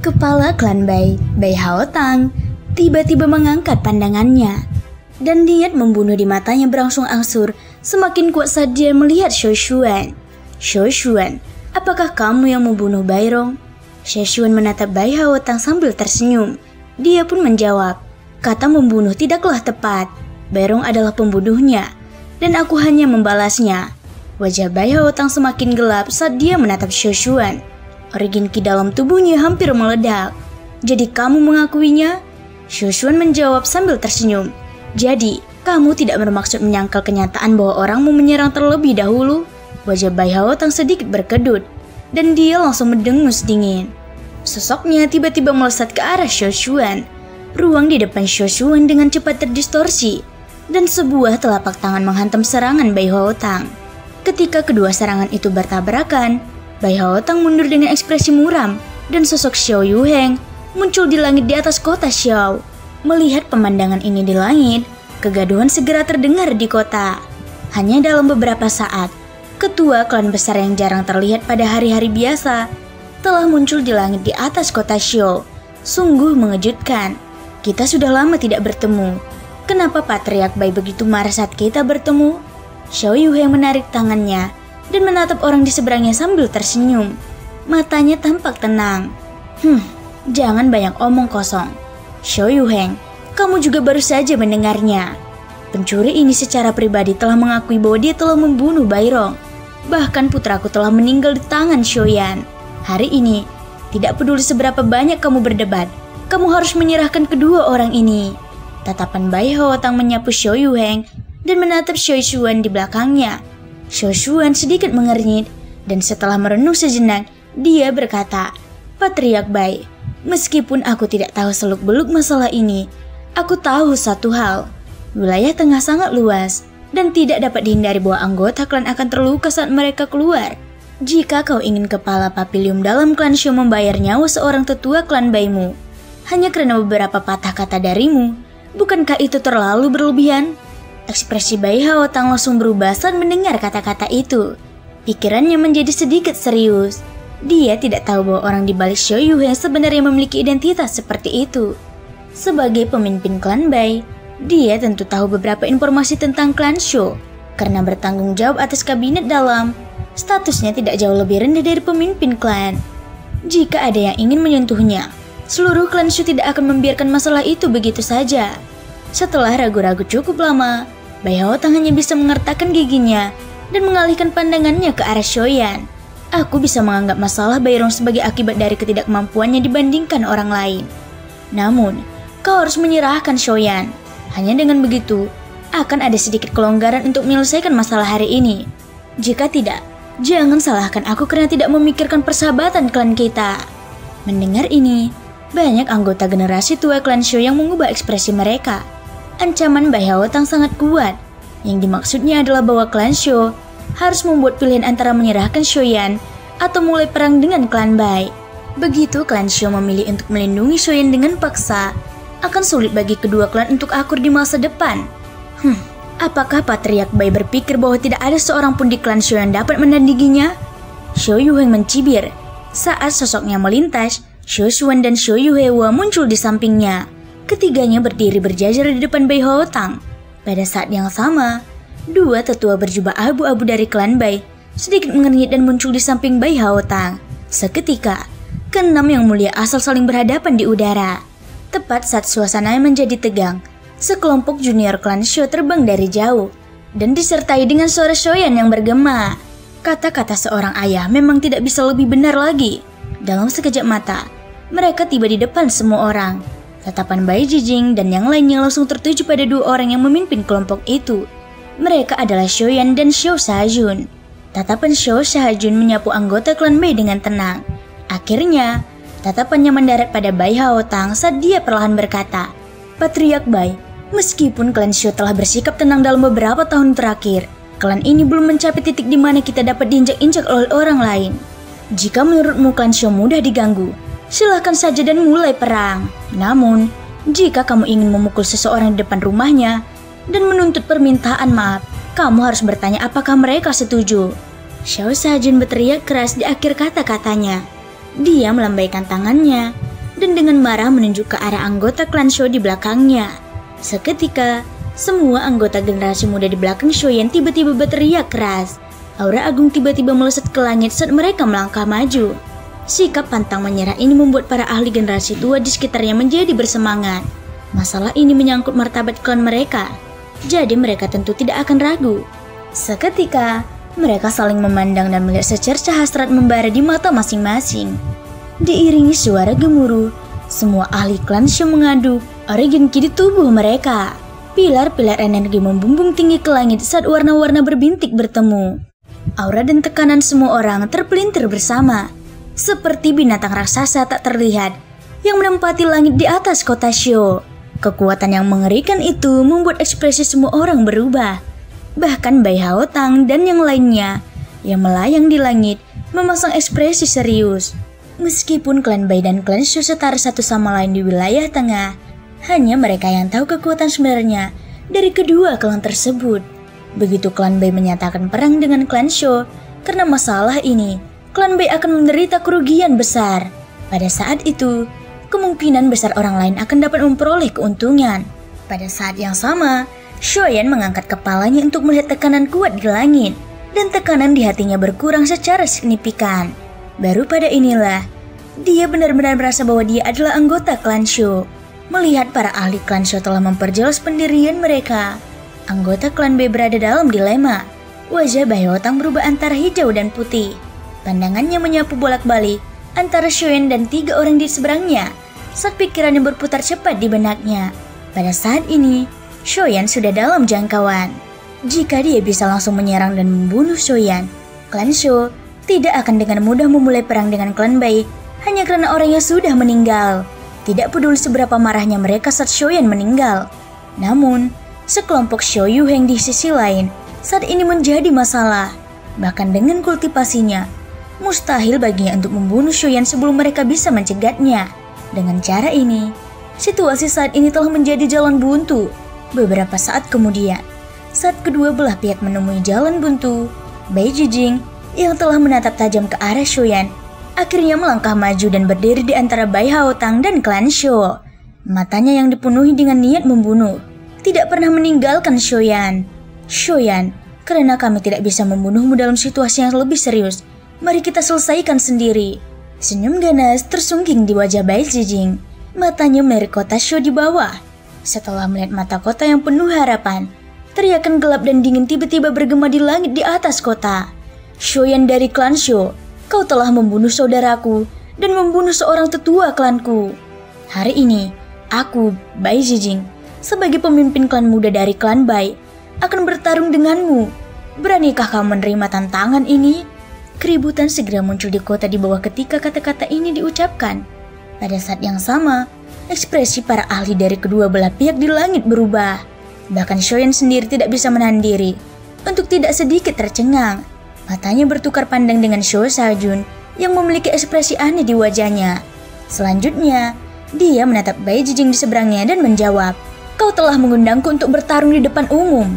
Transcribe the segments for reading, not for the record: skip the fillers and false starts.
Kepala klan Bai Hao Tang, tiba-tiba mengangkat pandangannya. Dan niat membunuh di matanya berangsur-angsur semakin kuat saat dia melihat Xiao Xuan. Xiao Xuan, apakah kamu yang membunuh Bairong? Xiao Xuan menatap Bai Hao Tang sambil tersenyum. Dia pun menjawab, kata membunuh tidaklah tepat. Bairong adalah pembunuhnya, dan aku hanya membalasnya. Wajah Bai Hao Tang semakin gelap saat dia menatap Xiao Xuan. Origin ki dalam tubuhnya hampir meledak. Jadi kamu mengakuinya? Xiao Xuan menjawab sambil tersenyum. Jadi, kamu tidak bermaksud menyangkal kenyataan bahwa orangmu menyerang terlebih dahulu? Wajah Bai Hao Tang sedikit berkedut, dan dia langsung mendengus dingin. Sosoknya tiba-tiba melesat ke arah Xiao Xuan. Ruang di depan Xiao Xuan dengan cepat terdistorsi, dan sebuah telapak tangan menghantam serangan Bai Hao Tang. Ketika kedua serangan itu bertabrakan, Bai Hao Tang mundur dengan ekspresi muram, dan sosok Xiao Yuheng muncul di langit di atas kota Xiao. Melihat pemandangan ini di langit, kegaduhan segera terdengar di kota. Hanya dalam beberapa saat, ketua klan besar yang jarang terlihat pada hari-hari biasa telah muncul di langit di atas kota Xiao. Sungguh mengejutkan. Kita sudah lama tidak bertemu. Kenapa Patriark Bai begitu marah saat kita bertemu? Xiao Yuheng menarik tangannya dan menatap orang di seberangnya sambil tersenyum. Matanya tampak tenang. Jangan banyak omong kosong. Xiao Yuheng, kamu juga baru saja mendengarnya. Pencuri ini secara pribadi telah mengakui bahwa dia telah membunuh Bairong. Bahkan putraku telah meninggal di tangan Xiaoyan. Hari ini, tidak peduli seberapa banyak kamu berdebat, kamu harus menyerahkan kedua orang ini. Tatapan Bai Hao Tang menyapu Xiao Yuheng dan menatap Xiao Xuan di belakangnya. Xiao Xuan sedikit mengernyit, dan setelah merenung sejenak, dia berkata, Patriark Bai, meskipun aku tidak tahu seluk-beluk masalah ini, aku tahu satu hal. Wilayah tengah sangat luas, dan tidak dapat dihindari bahwa anggota klan akan terluka saat mereka keluar. Jika kau ingin kepala papilium dalam klan Xiao membayar nyawa seorang tetua klan Baimu, hanya karena beberapa patah kata darimu, bukankah itu terlalu berlebihan? Ekspresi Bai Hao Tang langsung berubah saat mendengar kata-kata itu. Pikirannya menjadi sedikit serius. Dia tidak tahu bahwa orang di balik Xiao Yuheng sebenarnya memiliki identitas seperti itu. Sebagai pemimpin klan Bai, dia tentu tahu beberapa informasi tentang klan Xiao. Karena bertanggung jawab atas kabinet dalam, statusnya tidak jauh lebih rendah dari pemimpin klan. Jika ada yang ingin menyentuhnya, seluruh klan Xiao tidak akan membiarkan masalah itu begitu saja. Setelah ragu-ragu cukup lama, Bai Hao Tang hanya bisa mengertakkan giginya dan mengalihkan pandangannya ke arah Xiaoyan. Aku bisa menganggap masalah Bairong sebagai akibat dari ketidakmampuannya dibandingkan orang lain. Namun, kau harus menyerahkan Xiaoyan. Hanya dengan begitu, akan ada sedikit kelonggaran untuk menyelesaikan masalah hari ini. Jika tidak, jangan salahkan aku karena tidak memikirkan persahabatan klan kita. Mendengar ini, banyak anggota generasi tua klan Xiao yang mengubah ekspresi mereka. Ancaman Bai Hao Tang sangat kuat. Yang dimaksudnya adalah bahwa klan Xiao harus membuat pilihan antara menyerahkan Xiaoyan atau mulai perang dengan klan Bai. Begitu klan Xiao memilih untuk melindungi Xiaoyan dengan paksa, akan sulit bagi kedua klan untuk akur di masa depan. Apakah Patriark Bai berpikir bahwa tidak ada seorang pun di klan Xiao yang dapat menandinginya? Xiao Yuheng mencibir. Saat sosoknya melintas, Xiao Xuan dan Xiao Yuhewa muncul di sampingnya. Ketiganya berdiri berjajar di depan Bai Hao Tang. Pada saat yang sama, dua tetua berjubah abu-abu dari klan Bai sedikit mengernyit dan muncul di samping Bai Hao Tang. Seketika, keenam yang mulia asal saling berhadapan di udara. Tepat saat suasananya menjadi tegang, sekelompok junior klan Xiao terbang dari jauh dan disertai dengan suara Xiaoyan yang bergema. Kata-kata seorang ayah memang tidak bisa lebih benar lagi. Dalam sekejap mata, mereka tiba di depan semua orang. Tatapan Bai Jijing dan yang lainnya langsung tertuju pada dua orang yang memimpin kelompok itu. Mereka adalah Xiaoyan dan Xiao Shahajun. Tatapan Xiao Shahajun menyapu anggota klan Bai dengan tenang. Akhirnya, tatapannya mendarat pada Bai Hao Tang saat dia perlahan berkata, Patriark Bai, meskipun klan Xiao telah bersikap tenang dalam beberapa tahun terakhir, klan ini belum mencapai titik di mana kita dapat diinjak-injak oleh orang lain. Jika menurutmu klan Xiao mudah diganggu, silahkan saja dan mulai perang. Namun, jika kamu ingin memukul seseorang di depan rumahnya dan menuntut permintaan maaf, kamu harus bertanya apakah mereka setuju. Xiao Shahajun berteriak keras di akhir kata-katanya. Dia melambaikan tangannya dan dengan marah menunjuk ke arah anggota klan Shou di belakangnya. Seketika, semua anggota generasi muda di belakang Shoyan tiba-tiba berteriak keras. Aura agung tiba-tiba melesat ke langit saat mereka melangkah maju. Sikap pantang menyerah ini membuat para ahli generasi tua di sekitarnya menjadi bersemangat. Masalah ini menyangkut martabat klan mereka, jadi mereka tentu tidak akan ragu. Seketika, mereka saling memandang dan melihat secercah hasrat membara di mata masing-masing. Diiringi suara gemuruh, semua ahli klan Shou mengaduk aura genki di tubuh mereka. Pilar-pilar energi membumbung tinggi ke langit saat warna-warna berbintik bertemu. Aura dan tekanan semua orang terpelintir bersama, seperti binatang raksasa tak terlihat yang menempati langit di atas kota Shou. Kekuatan yang mengerikan itu membuat ekspresi semua orang berubah. Bahkan Bai Hao Tang dan yang lainnya yang melayang di langit memasang ekspresi serius. Meskipun klan Bai dan klan Shou setara satu sama lain di wilayah tengah, hanya mereka yang tahu kekuatan sebenarnya dari kedua klan tersebut. Begitu klan Bai menyatakan perang dengan klan Shou, karena masalah ini, klan Bai akan menderita kerugian besar. Pada saat itu, kemungkinan besar orang lain akan dapat memperoleh keuntungan. Pada saat yang sama, Shoyan mengangkat kepalanya untuk melihat tekanan kuat di langit, dan tekanan di hatinya berkurang secara signifikan. Baru pada inilah, dia benar-benar merasa bahwa dia adalah anggota klan Shou. Melihat para ahli klan Shou telah memperjelas pendirian mereka, anggota klan Bai berada dalam dilema. Wajah Bai Hao Tang berubah antara hijau dan putih. Pandangannya menyapu bolak-balik antara Shoyan dan 3 orang di seberangnya saat pikirannya berputar cepat di benaknya. Pada saat ini, Shoyan sudah dalam jangkauan. Jika dia bisa langsung menyerang dan membunuh Shoyan, klan Shou tidak akan dengan mudah memulai perang dengan klan Bai hanya karena orangnya sudah meninggal. Tidak peduli seberapa marahnya mereka saat Shoyan meninggal. Namun, sekelompok Shou Yuheng di sisi lain saat ini menjadi masalah. Bahkan dengan kultivasinya, mustahil baginya untuk membunuh Shoyan sebelum mereka bisa mencegatnya. Dengan cara ini, situasi saat ini telah menjadi jalan buntu. Beberapa saat kemudian, saat kedua belah pihak menemui jalan buntu, Bai Jijing yang telah menatap tajam ke arah Shoyan akhirnya melangkah maju dan berdiri di antara Bai Hao Tang dan klan Shou. Matanya yang dipenuhi dengan niat membunuh tidak pernah meninggalkan Shoyan. Shoyan, karena kami tidak bisa membunuhmu dalam situasi yang lebih serius, mari kita selesaikan sendiri. Senyum ganas tersungging di wajah Bai Jijing. Matanya melirik kota Shou di bawah. Setelah melihat mata kota yang penuh harapan, teriakan gelap dan dingin tiba-tiba bergema di langit di atas kota. Shoyan dari klan Shou, kau telah membunuh saudaraku dan membunuh seorang tetua klanku. Hari ini, aku, Bai Jijing, sebagai pemimpin klan muda dari klan Bai, akan bertarung denganmu. Beranikah kamu menerima tantangan ini? Keributan segera muncul di kota di bawah ketika kata-kata ini diucapkan. Pada saat yang sama, ekspresi para ahli dari kedua belah pihak di langit berubah. Bahkan Shoyan sendiri tidak bisa menahan diri untuk tidak sedikit tercengang. Matanya bertukar pandang dengan Shou Xiaojun yang memiliki ekspresi aneh di wajahnya. Selanjutnya, dia menatap Bai Jijing di seberangnya dan menjawab, "Kau telah mengundangku untuk bertarung di depan umum.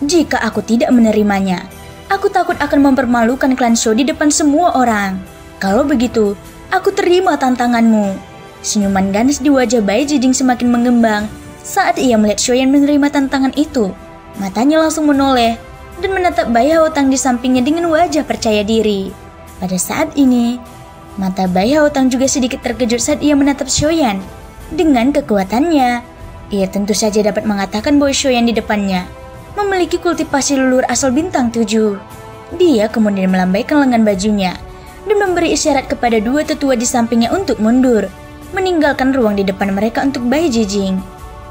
Jika aku tidak menerimanya, aku takut akan mempermalukan klan Shou di depan semua orang. Kalau begitu, aku terima tantanganmu." Senyuman ganas di wajah Bai Jijing semakin mengembang saat ia melihat Shoyan menerima tantangan itu. Matanya langsung menoleh dan menatap Bai Hao Tang di sampingnya dengan wajah percaya diri. Pada saat ini, mata Bai Hao Tang juga sedikit terkejut saat ia menatap Shoyan. Dengan kekuatannya, ia tentu saja dapat mengatakan bahwa Shoyan di depannya memiliki kultivasi leluhur asal bintang 7. Dia kemudian melambaikan lengan bajunya dan memberi isyarat kepada 2 tetua di sampingnya untuk mundur, meninggalkan ruang di depan mereka untuk Bai Jijing.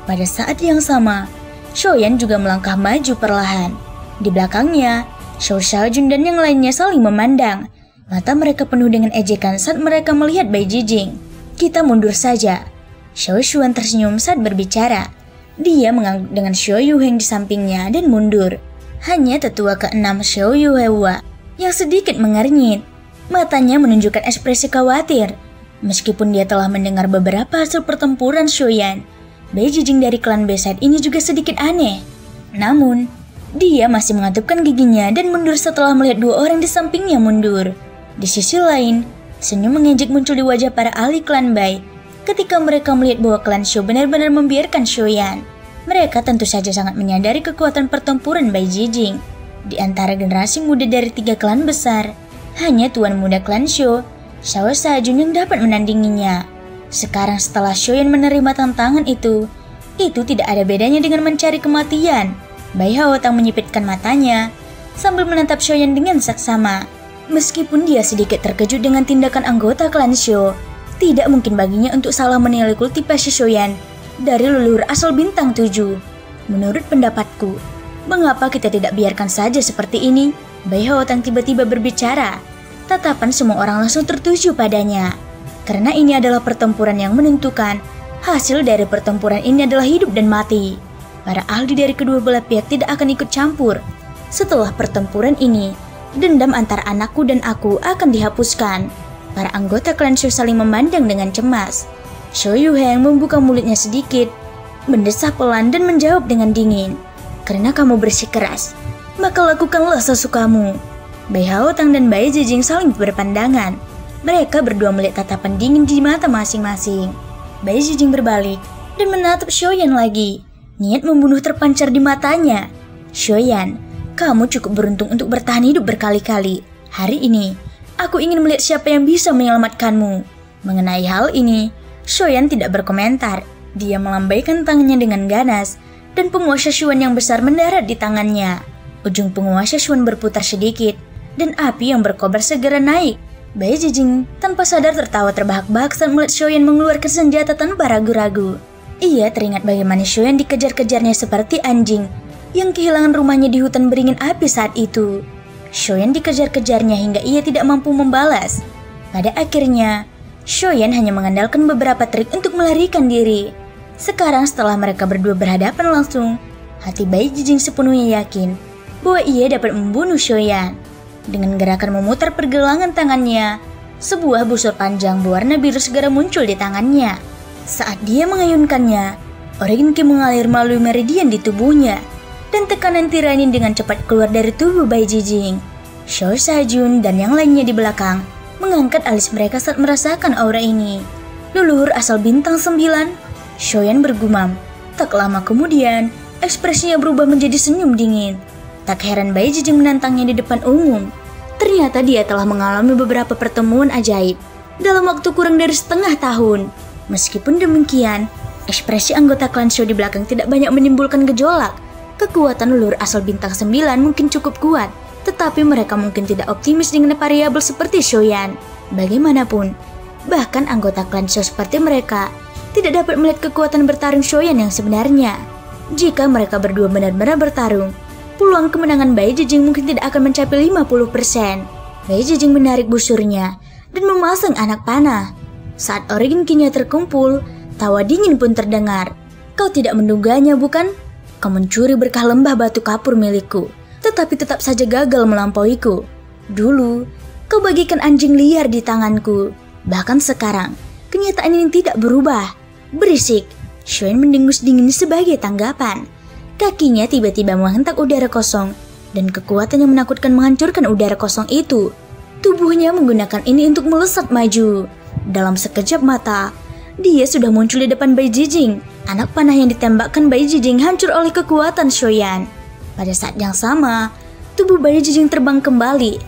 Pada saat yang sama, Shoyan juga melangkah maju perlahan. Di belakangnya, Shou Xiaojun dan yang lainnya saling memandang. Mata mereka penuh dengan ejekan saat mereka melihat Bai Jijing. "Kita mundur saja." Shou Xuan tersenyum saat berbicara. Dia mengangguk dengan Shou Yuheng di sampingnya dan mundur. Hanya tetua ke-6 Shou Yuhua yang sedikit mengernyit. Matanya menunjukkan ekspresi khawatir. Meskipun dia telah mendengar beberapa hasil pertempuran Shoyan, Bai Jijing dari klan Bai saat ini juga sedikit aneh. Namun, dia masih mengatupkan giginya dan mundur setelah melihat 2 orang di sampingnya mundur. Di sisi lain, senyum mengejek muncul di wajah para ahli klan Bai Ketika mereka melihat bahwa klan Shou benar-benar membiarkan Shoyan, mereka tentu saja sangat menyadari kekuatan pertempuran Bai Jijing. Di antara generasi muda dari 3 klan besar, hanya tuan muda klan Shou, Xiao Shajun yang dapat menandinginya. Sekarang setelah Shoyan menerima tantangan itu tidak ada bedanya dengan mencari kematian. Bai Haotang menyipitkan matanya sambil menatap Shoyan dengan saksama. Meskipun dia sedikit terkejut dengan tindakan anggota klan Shou, tidak mungkin baginya untuk salah menilai kultivasi Shoyan dari leluhur asal bintang 7. Menurut pendapatku, mengapa kita tidak biarkan saja seperti ini? Bai Haotang tiba-tiba berbicara. Tatapan semua orang langsung tertuju padanya. Karena ini adalah pertempuran yang menentukan. Hasil dari pertempuran ini adalah hidup dan mati. Para ahli dari kedua belah pihak tidak akan ikut campur. Setelah pertempuran ini, dendam antara anakku dan aku akan dihapuskan. Para anggota klan Shou saling memandang dengan cemas. Shou Yuheng membuka mulutnya sedikit, mendesah pelan dan menjawab dengan dingin. Karena kamu bersikeras, maka lakukanlah sesukamu. Bai Haotang dan Bai Jijing saling berpandangan. Mereka berdua melihat tatapan dingin di mata masing-masing. Bai Jijing berbalik dan menatap Shoyan lagi. Niat membunuh terpancar di matanya. Shoyan, kamu cukup beruntung untuk bertahan hidup berkali-kali. Hari ini, aku ingin melihat siapa yang bisa menyelamatkanmu. Mengenai hal ini, Shoyan tidak berkomentar. Dia melambaikan tangannya dengan ganas, dan penguasa Shuan yang besar mendarat di tangannya. Ujung penguasa Shuan berputar sedikit, dan api yang berkobar segera naik. Bai Jijing tanpa sadar tertawa terbahak-bahak saat melihat Shoyan mengeluarkan senjata tanpa ragu-ragu. Ia teringat bagaimana Shoyan dikejar-kejarnya seperti anjing yang kehilangan rumahnya di hutan beringin api saat itu. Shoyan dikejar-kejarnya hingga ia tidak mampu membalas. Pada akhirnya, Shoyan hanya mengandalkan beberapa trik untuk melarikan diri. Sekarang setelah mereka berdua berhadapan langsung, hati Bai Jijing sepenuhnya yakin bahwa ia dapat membunuh Shoyan. Dengan gerakan memutar pergelangan tangannya, sebuah busur panjang berwarna biru segera muncul di tangannya. Saat dia mengayunkannya, Origin Ki mengalir melalui meridian di tubuhnya, dan tekanan tirani dengan cepat keluar dari tubuh Bai Jijing. Xiao Shajun dan yang lainnya di belakang mengangkat alis mereka saat merasakan aura ini. Leluhur asal bintang 9, Shoyan bergumam. Tak lama kemudian, ekspresinya berubah menjadi senyum dingin. Tak heran Bai Jijing menantangnya di depan umum. Ternyata dia telah mengalami beberapa pertemuan ajaib dalam waktu kurang dari setengah tahun. Meskipun demikian, ekspresi anggota klan Shou di belakang tidak banyak menimbulkan gejolak. Kekuatan leluhur asal bintang 9 mungkin cukup kuat, tetapi mereka mungkin tidak optimis dengan variabel seperti Shoyan. Bagaimanapun, bahkan anggota klan Shou seperti mereka tidak dapat melihat kekuatan bertarung Shoyan yang sebenarnya. Jika mereka berdua benar-benar bertarung, peluang kemenangan Bai Jijing mungkin tidak akan mencapai 50%. Bai Jijing menarik busurnya dan memasang anak panah. Saat Origin Ki-nya terkumpul, tawa dingin pun terdengar. Kau tidak menduganya, bukan? Kau mencuri berkah lembah batu kapur milikku, tetapi tetap saja gagal melampauiku. Dulu, kau bagikan anjing liar di tanganku. Bahkan sekarang, kenyataan ini tidak berubah. Berisik, Shoyan mendengus dingin sebagai tanggapan. Kakinya tiba-tiba menghentak udara kosong, dan kekuatan yang menakutkan menghancurkan udara kosong itu. Tubuhnya menggunakan ini untuk melesat maju. Dalam sekejap mata, dia sudah muncul di depan Bai Jijing. Anak panah yang ditembakkan Bai Jijing hancur oleh kekuatan Shoyan. Pada saat yang sama, tubuh Bai Jijing terbang kembali.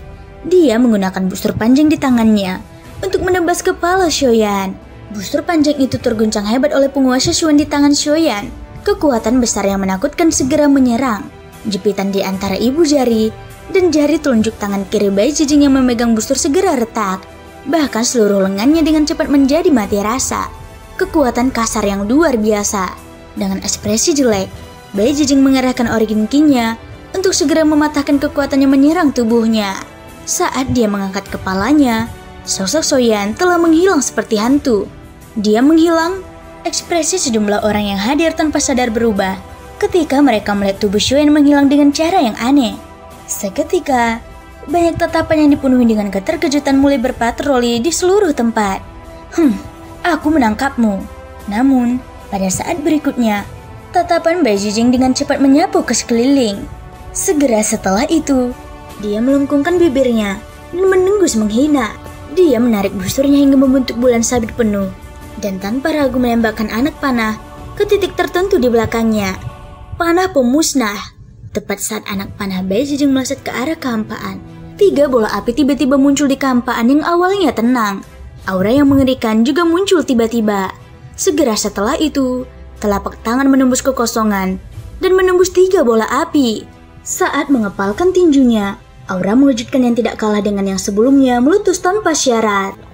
Dia menggunakan busur panjang di tangannya untuk menebas kepala Shoyan. Busur panjang itu terguncang hebat oleh penguasa Shuan di tangan Shoyan. Kekuatan besar yang menakutkan segera menyerang. Jepitan di antara ibu jari dan jari telunjuk tangan kiri Bai Jijing yang memegang busur segera retak. Bahkan seluruh lengannya dengan cepat menjadi mati rasa. Kekuatan kasar yang luar biasa. Dengan ekspresi jelek, Bai Jijing mengerahkan Origin Ki-nya untuk segera mematahkan kekuatan yang menyerang tubuhnya. Saat dia mengangkat kepalanya, sosok Shoyan telah menghilang seperti hantu. Dia menghilang, ekspresi sejumlah orang yang hadir tanpa sadar berubah ketika mereka melihat tubuh Shoyan menghilang dengan cara yang aneh. Seketika, banyak tatapan yang dipenuhi dengan keterkejutan mulai berpatroli di seluruh tempat. Aku menangkapmu. Namun, pada saat berikutnya, tatapan Bai Jijing dengan cepat menyapu ke sekeliling. Segera setelah itu, dia melengkungkan bibirnya dan mendengus menghina. Dia menarik busurnya hingga membentuk bulan sabit penuh. dan tanpa ragu menembakkan anak panah ke titik tertentu di belakangnya. Panah pemusnah. Tepat saat anak panah Bae-jijing melesat ke arah kehampaan, 3 bola api tiba-tiba muncul di kehampaan yang awalnya tenang. Aura yang mengerikan juga muncul tiba-tiba. Segera setelah itu, telapak tangan menembus kekosongan dan menembus 3 bola api. Saat mengepalkan tinjunya, aura mengejutkan yang tidak kalah dengan yang sebelumnya meletus tanpa syarat.